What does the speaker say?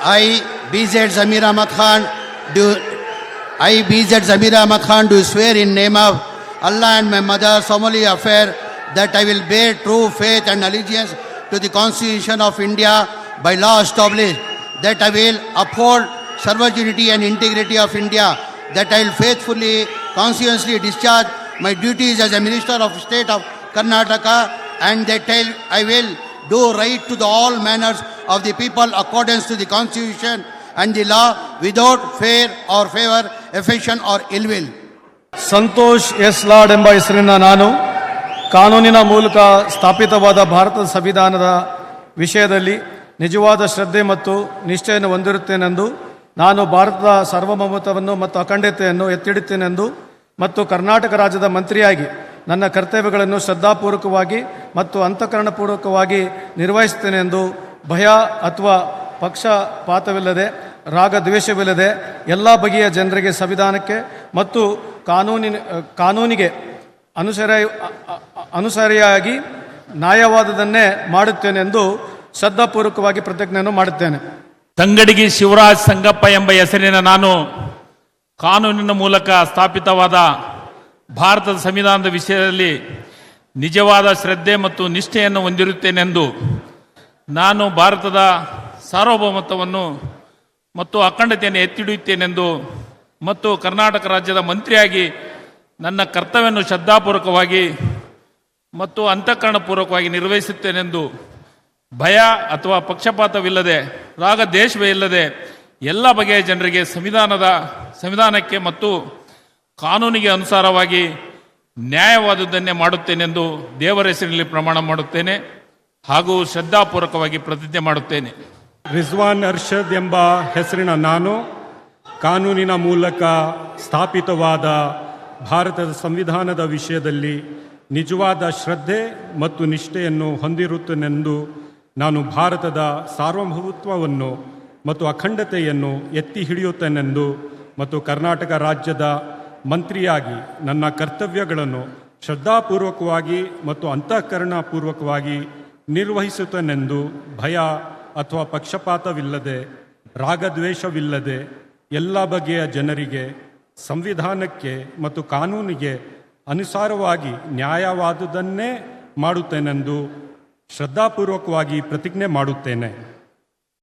I, BZ Zamir Ahmad Khan, do swear in name of Allah and my mother solemnly affirm that I will bear true faith and allegiance to the Constitution of India by law established, that I will uphold sovereignty and integrity of India, that I will faithfully, conscientiously discharge my duties as a Minister of State of Karnataka, and that I will do right to all manners of the people accordance to the Constitution and the law without fear or favor, affection or ill will. Santosh S Lad ಎಂಬ ಹೆಸರಿನ ನಾನು ಕಾನೂನಿನ ಮೂಲಕ ಸ್ಥಾಪಿತವಾದ ಭಾರತದ ಸಂವಿಧಾನದ ವಿಷಯದಲ್ಲಿ ನಿಜವಾದ ಶ್ರದ್ಧೆ ಮತ್ತು ನಿಷ್ಠೆಯನ್ನು ಹೊಂದಿರುತ್ತೇನೆಂದು, ನಾನು ಭಾರತದ ಸಾರ್ವಭೌಮತ್ವವನ್ನು ಮತ್ತು ಅಖಂಡತೆಯನ್ನು ಎತ್ತಿಡುತ್ತೇನೆಂದು ಮತ್ತು ಕರ್ನಾಟಕ ರಾಜ್ಯದ ಮಂತ್ರಿಯಾಗಿ ನನ್ನ ಕರ್ತವ್ಯಗಳನ್ನು ಶ್ರದ್ಧಾಪೂರ್ವಕವಾಗಿ ಮತ್ತು ಅಂತಃಕರಣಪೂರ್ವಕವಾಗಿ ನಿರ್ವಹಿಸುತ್ತೇನೆಂದು ಭಯ ಅಥವಾ ಪಕ್ಷಪಾತವಿಲ್ಲದೆ ರಾಗದ್ವೇಷವಿಲ್ಲದೆ ಎಲ್ಲ ಬಗೆಯ ಜನರಿಗೆ ಸಂವಿಧಾನಕ್ಕೆ ಮತ್ತು ಕಾನೂನಿಗೆ ಅನುಸರಿಯಾಗಿ ನ್ಯಾಯವಾದದನ್ನೇ ಮಾಡುತ್ತೇನೆಂದು ಶ್ರದ್ಧಾಪೂರ್ವಕವಾಗಿ ಪ್ರತಿಜ್ಞೆಯನ್ನು ಮಾಡುತ್ತೇನೆ. ತಂಗಡಗಿ ಶಿವರಾಜ್ ಸಂಗಪ್ಪ ಎಂಬ ಹೆಸರಿನ ನಾನು ಕಾನೂನಿನ ಮೂಲಕ ಸ್ಥಾಪಿತವಾದ ಭಾರತದ ಸಂವಿಧಾನದ ವಿಷಯದಲ್ಲಿ ನಿಜವಾದ ಶ್ರದ್ಧೆ ಮತ್ತು ನಿಷ್ಠೆಯನ್ನು ಹೊಂದಿರುತ್ತೇನೆಂದು, ನಾನು ಭಾರತದ ಸಾರ್ವಭೌಮತ್ವವನ್ನು ಮತ್ತು ಅಖಂಡತೆಯನ್ನು ಎತ್ತಿಡಿಯುತ್ತೇನೆಂದು ಮತ್ತು ಕರ್ನಾಟಕ ರಾಜ್ಯದ ಮಂತ್ರಿಯಾಗಿ ನನ್ನ ಕರ್ತವ್ಯವನ್ನು ಶ್ರದ್ಧಾಪೂರ್ವಕವಾಗಿ ಮತ್ತು ಅಂತಃಕರಣಪೂರ್ವಕವಾಗಿ ನಿರ್ವಹಿಸುತ್ತೇನೆಂದು ಭಯ ಅಥವಾ ಪಕ್ಷಪಾತವಿಲ್ಲದೆ ರಾಗದ್ವೇಷವೇ ಇಲ್ಲದೆ ಎಲ್ಲ ಬಗೆಯ ಜನರಿಗೆ ಸಂವಿಧಾನಕ್ಕೆ ಮತ್ತು ಕಾನೂನಿಗೆ ಅನುಸಾರವಾಗಿ ನ್ಯಾಯವಾದುದನ್ನೇ ಮಾಡುತ್ತೇನೆಂದು ದೇವರ ಹೆಸರಿನಲ್ಲಿ ಪ್ರಮಾಣ ಮಾಡುತ್ತೇನೆ ಹಾಗೂ ಶ್ರದ್ಧಾಪೂರ್ವಕವಾಗಿ ಪ್ರತಿಜ್ಞೆ ಮಾಡುತ್ತೇನೆ. ರಿಜ್ವಾನ್ ಅರ್ಷದ್ ಎಂಬ ಹೆಸರಿನ ನಾನು ಕಾನೂನಿನ ಮೂಲಕ ಸ್ಥಾಪಿತವಾದ ಭಾರತದ ಸಂವಿಧಾನದ ವಿಷಯದಲ್ಲಿ ನಿಜವಾದ ಶ್ರದ್ಧೆ ಮತ್ತು ನಿಷ್ಠೆಯನ್ನು ಹೊಂದಿರುತ್ತೇನೆಂದು, ನಾನು ಭಾರತದ ಸಾರ್ವಭೌಮತ್ವವನ್ನು ಮತ್ತು ಅಖಂಡತೆಯನ್ನು ಎತ್ತಿ ಹಿಡಿಯುತ್ತೇನೆಂದು ಮತ್ತು ಕರ್ನಾಟಕ ರಾಜ್ಯದ ಮಂತ್ರಿಯಾಗಿ ನನ್ನ ಕರ್ತವ್ಯಗಳನ್ನು ಶ್ರದ್ಧಾಪೂರ್ವಕವಾಗಿ ಮತ್ತು ಅಂತಃಕರಣಪೂರ್ವಕವಾಗಿ ನಿರ್ವಹಿಸುತ್ತೇನೆಂದು ಭಯ ಅಥವಾ ಪಕ್ಷಪಾತವಿಲ್ಲದೆ ರಾಗದ್ವೇಷವಿಲ್ಲದೆ ಎಲ್ಲ ಬಗೆಯ ಜನರಿಗೆ ಸಂವಿಧಾನಕ್ಕೆ ಮತ್ತು ಕಾನೂನಿಗೆ ಅನುಸಾರವಾಗಿ ನ್ಯಾಯವಾದುದನ್ನೇ ಮಾಡುತ್ತೇನೆಂದು ಶ್ರದ್ಧಾಪೂರ್ವಕವಾಗಿ ಪ್ರತಿಜ್ಞೆ ಮಾಡುತ್ತೇನೆ.